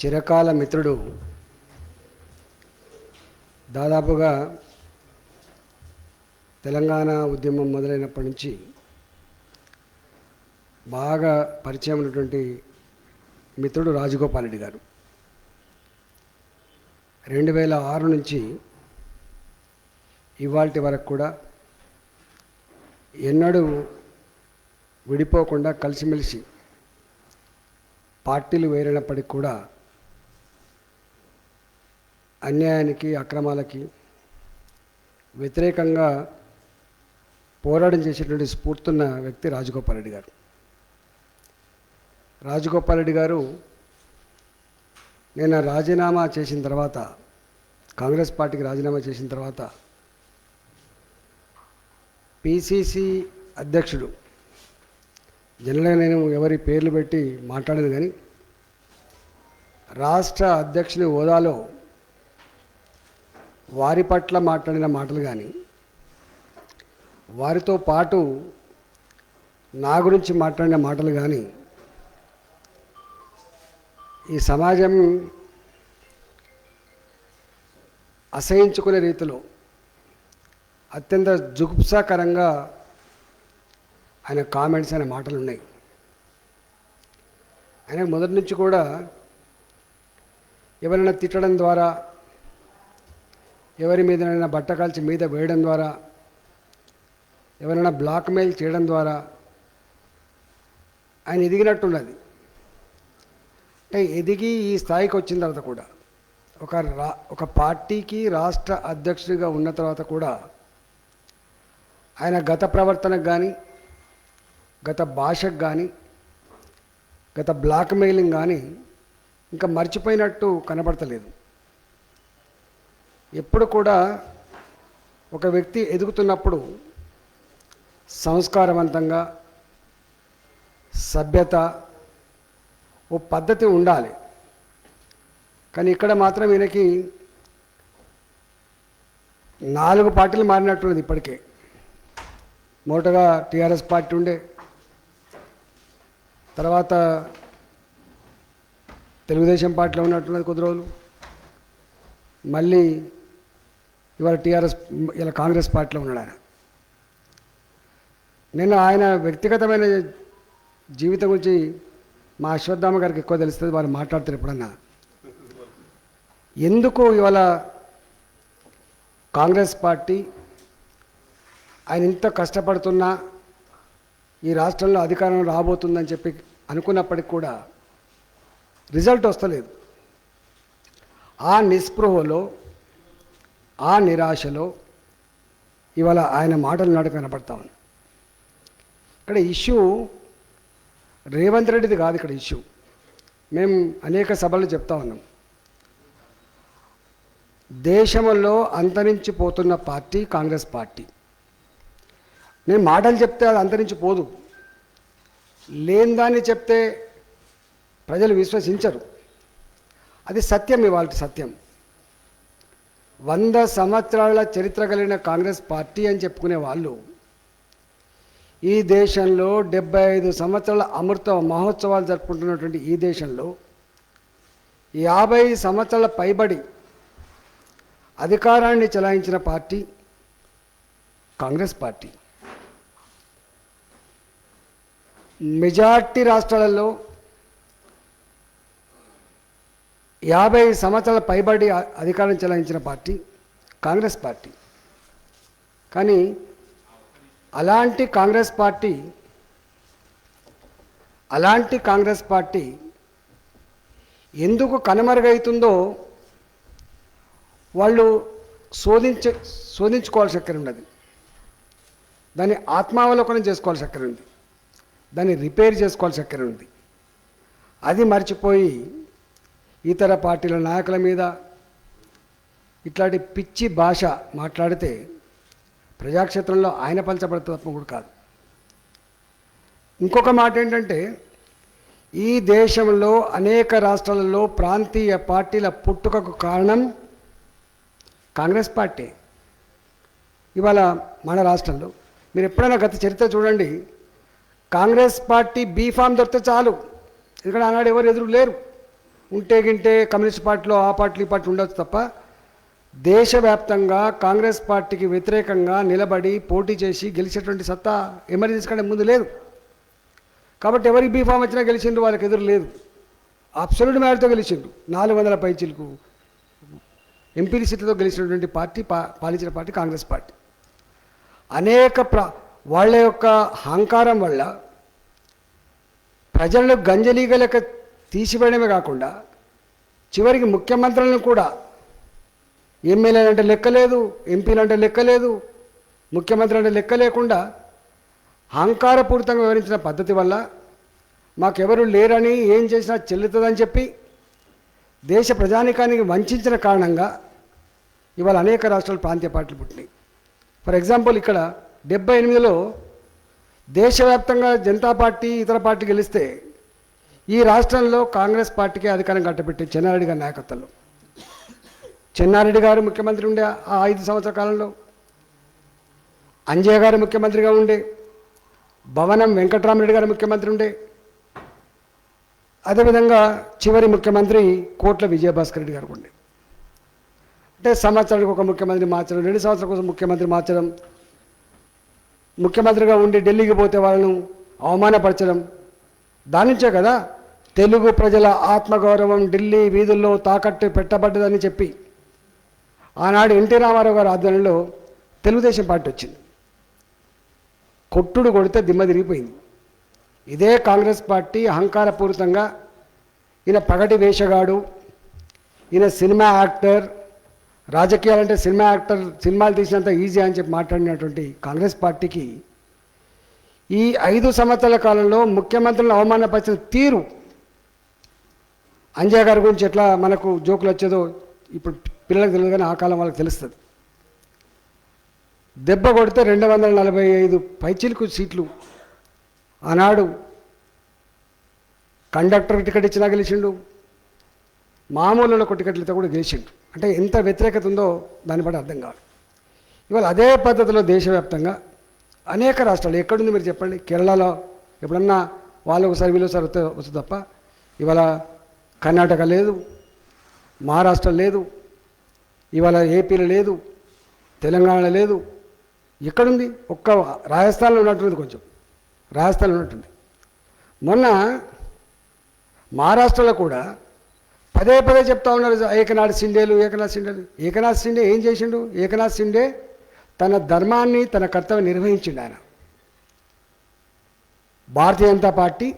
చిరకాల మిత్రుడు దాదాపుగా తెలంగాణ ఉద్యమం మొదలైనప్పటి నుంచి బాగా పరిచయం ఉన్నటువంటి మిత్రుడు రాజగోపాల్ రెడ్డి గారు 2006 నుంచి ఇవాల్టి వరకు కూడా ఎన్నడూ విడిపోకుండా కలిసిమెలిసి పార్టీలు వేరైనప్పటికీ కూడా అన్యాయానికి అక్రమాలకి వ్యతిరేకంగా పోరాటం చేసేటువంటి స్ఫూర్తున్న వ్యక్తి రాజగోపాల్ రెడ్డి గారు. రాజగోపాల్ రెడ్డి గారు నేను రాజీనామా చేసిన తర్వాత, కాంగ్రెస్ పార్టీకి రాజీనామా చేసిన తర్వాత పిసిసి అధ్యక్షుడు, జనరల్గా నేను ఎవరి పేర్లు పెట్టి మాట్లాడను కానీ రాష్ట్ర అధ్యక్షుని హోదాలో వారి పట్ల మాట్లాడిన మాటలు కానీ, వారితో పాటు నా గురించి మాట్లాడిన మాటలు కానీ ఈ సమాజం అసహించుకునే రీతిలో అత్యంత జుగుప్సాకరంగా ఆయన కామెంట్స్ అనే మాటలు ఉన్నాయి. ఆయన మొదటి నుంచి కూడా ఎవరైనా తిట్టడం ద్వారా, ఎవరి మీదనైనా బట్టకాల్చి మీద వేయడం ద్వారా, ఎవరైనా బ్లాక్మెయిల్ చేయడం ద్వారా ఆయన ఎదిగినట్టున్నది. అంటే ఎదిగి ఈ స్థాయికి వచ్చిన తర్వాత కూడా ఒక పార్టీకి రాష్ట్ర అధ్యక్షుడిగా ఉన్న తర్వాత కూడా ఆయన గత ప్రవర్తనకు కానీ, గత భాషకు కానీ, గత బ్లాక్మెయిలింగ్ కానీ ఇంకా మర్చిపోయినట్టు కనబడతలేదు. ఎప్పుడు కూడా ఒక వ్యక్తి ఎదుగుతున్నప్పుడు సంస్కారవంతంగా, సభ్యత, ఓ పద్ధతి ఉండాలి. కానీ ఇక్కడ మాత్రం ఈయనకి 4 పార్టీలు మారినట్టున్నది. ఇప్పటికే మొదటగా టీఆర్ఎస్ పార్టీ ఉండే, తర్వాత తెలుగుదేశం పార్టీలో ఉన్నట్టున్నది కొద్ది రోజులు, మళ్ళీ ఇవాళ ఇలా కాంగ్రెస్ పార్టీలో ఉన్నాడు ఆయన. నేను ఆయన వ్యక్తిగతమైన జీవితం గురించి మా అశ్వత్థామ గారికి ఎక్కువ తెలుస్తుంది, వారు మాట్లాడతారు ఎప్పుడన్నా. ఎందుకు ఇవాళ కాంగ్రెస్ పార్టీ ఆయన ఇంత కష్టపడుతున్నా ఈ రాష్ట్రంలో అధికారం రాబోతుందని చెప్పి అనుకున్నప్పటికి కూడా రిజల్ట్ వస్తలేదు. ఆ నిస్పృహలో, ఆ నిరాశలో ఇవాళ ఆయన మాటలు నాడు కనపడతా ఉంది. ఇక్కడ ఇష్యూ రేవంత్ రెడ్డిది కాదు. ఇక్కడ ఇష్యూ మేము అనేక సభలు చెప్తా ఉన్నాం. దేశంలో అంతరించిపోతున్న పార్టీ కాంగ్రెస్ పార్టీ. నేను మాటలు చెప్తే అది అంతరించిపోదు, లేని దాన్ని చెప్తే ప్రజలు విశ్వసించరు. అది సత్యం, ఇవాళ సత్యం. 100 సంవత్సరాల చరిత్ర కలిగిన కాంగ్రెస్ పార్టీ అని చెప్పుకునే వాళ్ళు ఈ దేశంలో 75 సంవత్సరాల అమృత మహోత్సవాలు జరుపుకుంటున్నటువంటి ఈ దేశంలో 50 సంవత్సరాల పైబడి అధికారాన్ని చెలాయించిన పార్టీ కాంగ్రెస్ పార్టీ. మెజార్టీ రాష్ట్రాలలో 50 సంవత్సరాల పైబడి అధికారం చెలాయించిన పార్టీ కాంగ్రెస్ పార్టీ. కానీ అలాంటి కాంగ్రెస్ పార్టీ ఎందుకు కనుమరుగవుతుందో వాళ్ళు శోధించుకోవాల్సి ఎక్కడ ఉన్నది. దాన్ని ఆత్మావలోకనం చేసుకోవాల్సి ఎక్కడ ఉంది, దాన్ని రిపేర్ చేసుకోవాల్సి ఎక్కడ ఉంది. అది మర్చిపోయి ఇతర పార్టీల నాయకుల మీద ఇట్లాంటి పిచ్చి భాష మాట్లాడితే ప్రజాక్షేత్రంలో ఆయన పలచబడితే తప్ప కూడా కాదు. ఇంకొక మాట ఏంటంటే, ఈ దేశంలో అనేక రాష్ట్రాలలో ప్రాంతీయ పార్టీల పుట్టుకకు కారణం కాంగ్రెస్ పార్టీ. ఇవాళ మన రాష్ట్రంలో మీరు ఎప్పుడైనా గత చరిత్ర చూడండి, కాంగ్రెస్ పార్టీ బీఫామ్ దొరికితే చాలు, ఎందుకంటే ఆనాడు ఎవరు ఎదురు లేరు. ఉంటే గింటే కమ్యూనిస్ట్ పార్టీలో ఆ పార్టీ ఈ పార్టీ ఉండొచ్చు తప్ప దేశవ్యాప్తంగా కాంగ్రెస్ పార్టీకి వ్యతిరేకంగా నిలబడి పోటీ చేసి గెలిచేటువంటి సత్తా ఎమర్జెన్సీ కంటే ముందు లేదు. కాబట్టి ఎవరికి బీఫామ్ వచ్చినా గెలిచిండ్రు, వాళ్ళకి ఎదురు లేదు. అబ్సల్యూట్ మ్యారిట్తో గెలిచిండ్రు. 400 పైచిలకు ఎంపీ సీట్లతో గెలిచినటువంటి పార్టీ పాలించిన పార్టీ కాంగ్రెస్ పార్టీ. అనేక వాళ్ళ యొక్క అహంకారం వల్ల ప్రజలను గంజలీగలక తీసివేయడమే కాకుండా చివరికి ముఖ్యమంత్రులను కూడా ఎమ్మెల్యేలు అంటే లెక్కలేదు, ఎంపీలు అంటే లెక్కలేదు, ముఖ్యమంత్రి అంటే లెక్క లేకుండా అహంకారపూరితంగా వివరించిన పద్ధతి వల్ల మాకెవరు లేరని ఏం చేసినా చెల్లుతుందని చెప్పి దేశ ప్రజానికానికి వంచిన కారణంగా ఇవాళ అనేక రాష్ట్రాలు ప్రాంతీయ పార్టీలు పుట్టినాయి. ఫర్ ఎగ్జాంపుల్ ఇక్కడ 78లో దేశవ్యాప్తంగా జనతా పార్టీ ఇతర పార్టీ గెలిస్తే ఈ రాష్ట్రంలో కాంగ్రెస్ పార్టీకి అధికారం కట్టబెట్టి చెన్నారెడ్డి గారి నాయకత్వంలో. చెన్నారెడ్డి గారు ముఖ్యమంత్రి ఉండే ఆ 5 సంవత్సరాల కాలంలో, అంజయ్య గారు ముఖ్యమంత్రిగా ఉండే, భవనం వెంకటరామరెడ్డి గారు ముఖ్యమంత్రి ఉండే, అదేవిధంగా చివరి ముఖ్యమంత్రి కోట్ల విజయభాస్కర్ రెడ్డి గారు ఉండే. అంటే సంవత్సరానికి ఒక ముఖ్యమంత్రి మార్చడం, 2 సంవత్సరాల కోసం ముఖ్యమంత్రి మార్చడం, ముఖ్యమంత్రిగా ఉండి ఢిల్లీకి పోతే వాళ్ళను అవమానపరచడం. దాని నుంచే కదా తెలుగు ప్రజల ఆత్మగౌరవం ఢిల్లీ వీధుల్లో తాకట్టు పెట్టబడ్డదని చెప్పి ఆనాడు ఎన్టీ రామారావు గారి ఆధ్వర్యంలో తెలుగుదేశం పార్టీ వచ్చింది. కొట్టుడు కొడితే దిమ్మ తిరిగిపోయింది. ఇదే కాంగ్రెస్ పార్టీ అహంకారపూరితంగా ఈయన పగటి వేషగాడు, ఈయన సినిమా యాక్టర్, రాజకీయాలంటే సినిమా యాక్టర్, సినిమాలు తీసినంత ఈజీ అని చెప్పి మాట్లాడినటువంటి కాంగ్రెస్ పార్టీకి ఈ 5 సంవత్సరాల కాలంలో ముఖ్యమంత్రులను అవమానపరిచిన తీరు, అంజయ్య గారి గురించి ఎట్లా మనకు జోకులు వచ్చేదో ఇప్పుడు పిల్లలకు తెలియదు, కానీ ఆ కాలం వాళ్ళకి తెలుస్తుంది. దెబ్బ కొడితే 245 పైచిలకు సీట్లు ఆనాడు కండక్టర్ టికెట్ ఇచ్చినా గెలిచిండు, మామూలు టికెట్లతో కూడా గెలిచిండు. అంటే ఎంత వ్యతిరేకత ఉందో దాన్ని బట్టి అర్థం కాదు. ఇవాళ అదే పద్ధతిలో దేశవ్యాప్తంగా అనేక రాష్ట్రాలు, ఎక్కడుంది మీరు చెప్పండి? కేరళలో ఎప్పుడన్నా వాళ్ళు ఒకసారి వీళ్ళు ఒకసారి వస్తుంది తప్ప ఇవాళ కర్ణాటక లేదు, మహారాష్ట్ర లేదు, ఇవాళ ఏపీలో లేదు, తెలంగాణలో లేదు. ఎక్కడుంది? ఒక్క రాజస్థాన్లో ఉన్నట్టుంది, కొంచెం రాజస్థాన్లో ఉన్నట్టుంది. మొన్న మహారాష్ట్రలో కూడా పదే పదే చెప్తా ఉన్నారు ఏకనాథ్ షిండేలు. ఏకనాథ్ షిండే ఏం చేసిండు? ఏకనాథ్ షిండే తన ధర్మాన్ని, తన కర్తవ్యం నిర్వహించిండు. ఆయన భారతీయ జనతా పార్టీ,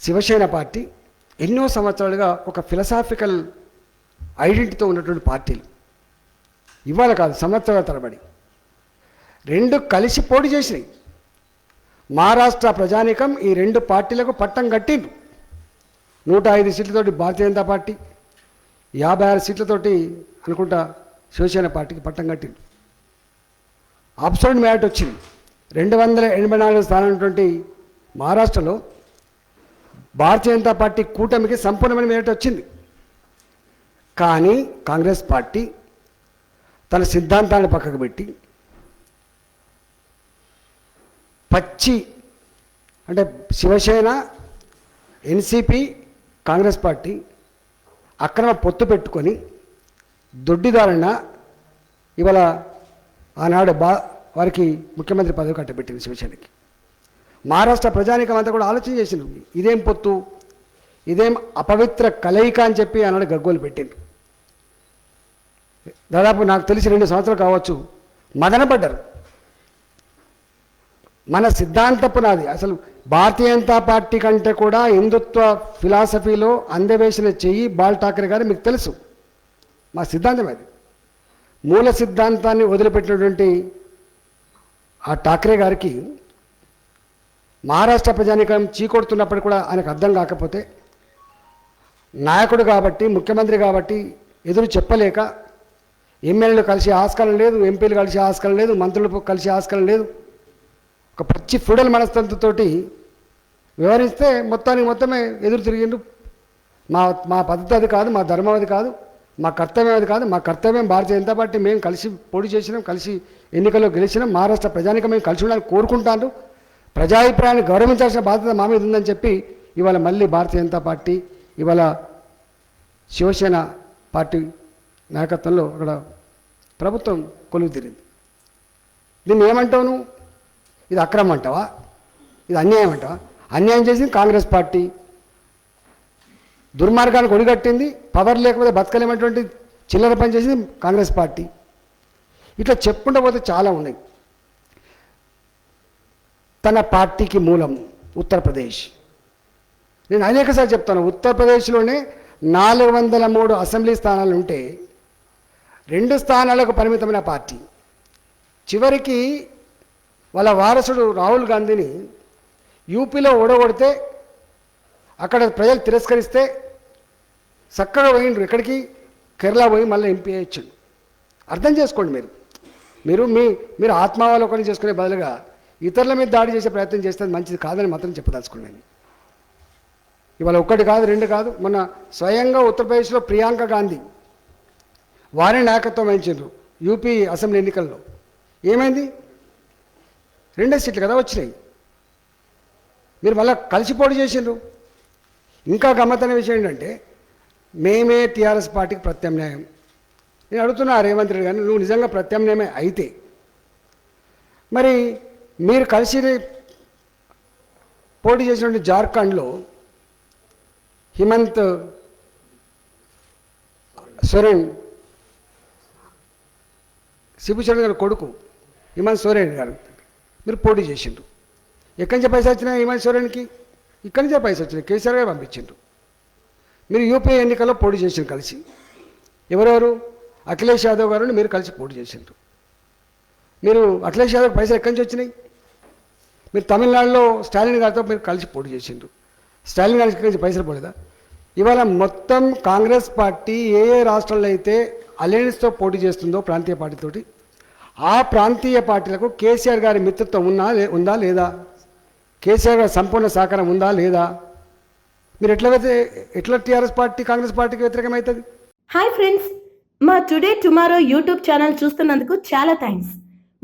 శివసేన పార్టీ ఎన్నో సంవత్సరాలుగా ఒక ఫిలసాఫికల్ ఐడెంటిటీతో ఉన్నటువంటి పార్టీలు. ఇవాళ కాదు, సంవత్సరాల తరబడి 2 కలిసి పోటీ చేసినాయి. మహారాష్ట్ర ప్రజానీకం ఈ 2 పార్టీలకు పట్టం కట్టిండు. 105 సీట్లతోటి భారతీయ జనతా పార్టీ, 56 సీట్లతోటి అనుకుంటా శివసేన పార్టీకి పట్టం కట్టిండు. అబ్సల్యూట్ మెజారిటీ వచ్చింది. 284 స్థానాలు ఉన్నటువంటి మహారాష్ట్రలో భారతీయ జనతా పార్టీ కూటమికి సంపూర్ణమైన మెజారిటీ వచ్చింది. కానీ కాంగ్రెస్ పార్టీ తన సిద్ధాంతాన్ని పక్కకు పెట్టి పచ్చి, అంటే శివసేన, ఎన్సీపీ, కాంగ్రెస్ పార్టీ అక్రమ పొత్తు పెట్టుకొని దొడ్డిదారణ ఇవాళ ఆనాడు వారికి ముఖ్యమంత్రి పదవి కట్టబెట్టింది శివసేనకి. మహారాష్ట్ర ప్రజానీకం అంతా కూడా ఆలోచన చేసింది, ఇదేం పొత్తు, ఇదేం అపవిత్ర కలయిక అని చెప్పి ఆనాడు గగ్గోలు పెట్టింది. దాదాపు నాకు తెలిసి 2 సంవత్సరాలు కావచ్చు మదనపడ్డారు. మన సిద్ధాంతపు నాది అసలు భారతీయ జనతా పార్టీ కంటే కూడా హిందుత్వ ఫిలాసఫీలో అందవేసిన చెయ్యి బాల్ ఠాకరే గారు, మీకు తెలుసు మా సిద్ధాంతం అది. మూల సిద్ధాంతాన్ని వదిలిపెట్టినటువంటి ఆ ఠాకరే గారికి మహారాష్ట్ర ప్రజానీకం చీకొడుతున్నప్పుడు కూడా ఆయనకు అర్థం కాకపోతే, నాయకుడు కాబట్టి, ముఖ్యమంత్రి కాబట్టి ఎదురు చెప్పలేక, ఎమ్మెల్యేలు కలిసి ఆస్కారం లేదు, ఎంపీలు కలిసి ఆస్కారం లేదు, మంత్రులు కలిసి ఆస్కారం లేదు, ఒక పచ్చి ఫ్యూడల్ మనస్తత్వంతోటి వ్యవహరిస్తే మొత్తమే ఎదురు తిరిగిండు. మా పద్ధతి అది కాదు, మా ధర్మం అది కాదు, మా కర్తవ్యం అది కాదు, మా కర్తవ్యం భారతీయ జనతా పార్టీ, మేము కలిసి పోటీ చేసినాం, కలిసి ఎన్నికల్లో గెలిచినాం, మహారాష్ట్ర ప్రజానికం మేము కలిసి ఉండాలని కోరుకుంటాను, ప్రజాభిప్రాయాన్ని గౌరవించాల్సిన బాధ్యత మా మీద ఉందని చెప్పి ఇవాళ మళ్ళీ భారతీయ జనతా పార్టీ ఇవాళ శివసేన పార్టీ నాయకత్వంలో అక్కడ ప్రభుత్వం కొలువు తీరింది. దీన్ని ఏమంటావు నువ్వు? ఇది అక్రమం అంటావా? ఇది అన్యాయం అంటావా? అన్యాయం చేసింది కాంగ్రెస్ పార్టీ, దుర్మార్గానికి ఒడిగట్టింది, పవర్ లేకపోతే బతకలేమటువంటి చిల్లర పని చేసింది కాంగ్రెస్ పార్టీ. ఇట్లా చెప్పుకుంటూ పోతే చాలా ఉన్నాయి. తన పార్టీకి మూలం ఉత్తరప్రదేశ్. నేను అనేకసార్లు చెప్తాను, ఉత్తరప్రదేశ్లోనే 403 అసెంబ్లీ స్థానాలు ఉంటే 2 స్థానాలకు పరిమితమైన పార్టీ చివరికి వాళ్ళ వారసుడు రాహుల్ గాంధీని యూపీలో ఓడగొడితే అక్కడ ప్రజలు తిరస్కరిస్తే చక్కగా పోయిండ్రు. ఎక్కడికి? కేరళ పోయి మళ్ళీ ఎంపీ అయ్యొచ్చు. అర్థం చేసుకోండి. మీరు ఆత్మావలోకనం చేసుకునే బదులుగా ఇతరుల మీద దాడి చేసే ప్రయత్నం చేస్తే మంచిది కాదని మాత్రం చెప్పదలుచుకున్నాను. ఇవాళ 1 కాదు 2 కాదు, మొన్న స్వయంగా ఉత్తరప్రదేశ్లో ప్రియాంక గాంధీ వారే నాయకత్వం వహించారు యూపీ అసెంబ్లీ ఎన్నికల్లో. ఏమైంది? 2 సీట్లు కదా వచ్చినాయి. మీరు మళ్ళీ కలిసి పోటీ చేసిండ్రు. ఇంకా గమ్మత్తైన విషయం ఏంటంటే మేమే టీఆర్ఎస్ పార్టీకి ప్రత్యామ్నాయం. నేను అడుగుతున్నా రేవంత్ రెడ్డి గారిని, నువ్వు నిజంగా ప్రత్యామ్నాయమే అయితే మరి మీరు కలిసి పోటీ చేసినటువంటి జార్ఖండ్లో హిమంత్ సోరెన్, శిబు చరణ్ గారి కొడుకు హిమంత్ సోరెన్ గారు మీరు పోటీ చేసిండ్రు. ఎక్కడి నుంచి పైసా వచ్చినాయి హిమంత్ సోరెన్కి? ఇక్కడి నుంచే పైసా వచ్చినాయి, కేసీఆర్ గారు పంపించిండ్రు. మీరు యూపీ ఎన్నికల్లో పోటీ చేసిండ్రు కలిసి. ఎవరెవరు? అఖిలేష్ యాదవ్ గారు మీరు కలిసి పోటీ చేసిండ్రు. మీరు అఖిలేష్ యాదవ్ పైసలు ఎక్కడి నుంచి వచ్చినాయి? మీరు తమిళనాడులో స్టాలిన్ గారితో మీరు కలిసి పోటీ చేసిండ్రు. స్టాలిన్ గారికి ఎక్కడి నుంచి పైసలు పోలేదా? ఇవాళ మొత్తం కాంగ్రెస్ పార్టీ ఏ రాష్ట్రాల్లో అయితే అలయన్స్తో పోటీ చేస్తుందో ప్రాంతీయ పార్టీతోటి, ఆ ప్రాంతీయ పార్టీలకు కేసీఆర్ గారి మిత్రత్వం ఉందా లేదా? కేసీఆర్ గారి సంపూర్ణ సహకారం ఉందా లేదా? మీరు ఎట్లా టీఆర్ఎస్ పార్టీ కాంగ్రెస్ పార్టీకి వ్యతిరేకమవుతుంది? హాయ్ ఫ్రెండ్స్, మా టుడే టుమారో యూట్యూబ్ ఛానల్ చూస్తున్నందుకు చాలా థ్యాంక్స్.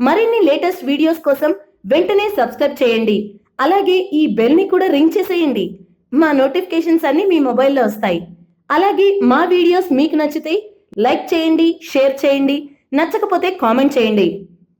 మరిన్ని లేటెస్ట్ వీడియోస్ కోసం వెంటనే సబ్స్క్రైబ్ చేయండి. అలాగే ఈ బెల్ని కూడా రింగ్ చేసేయండి. మా నోటిఫికేషన్స్ అన్ని మీ మొబైల్లో వస్తాయి. అలాగే మా వీడియోస్ మీకు నచ్చితే లైక్ చేయండి, షేర్ చేయండి, నచ్చకపోతే కామెంట్ చేయండి.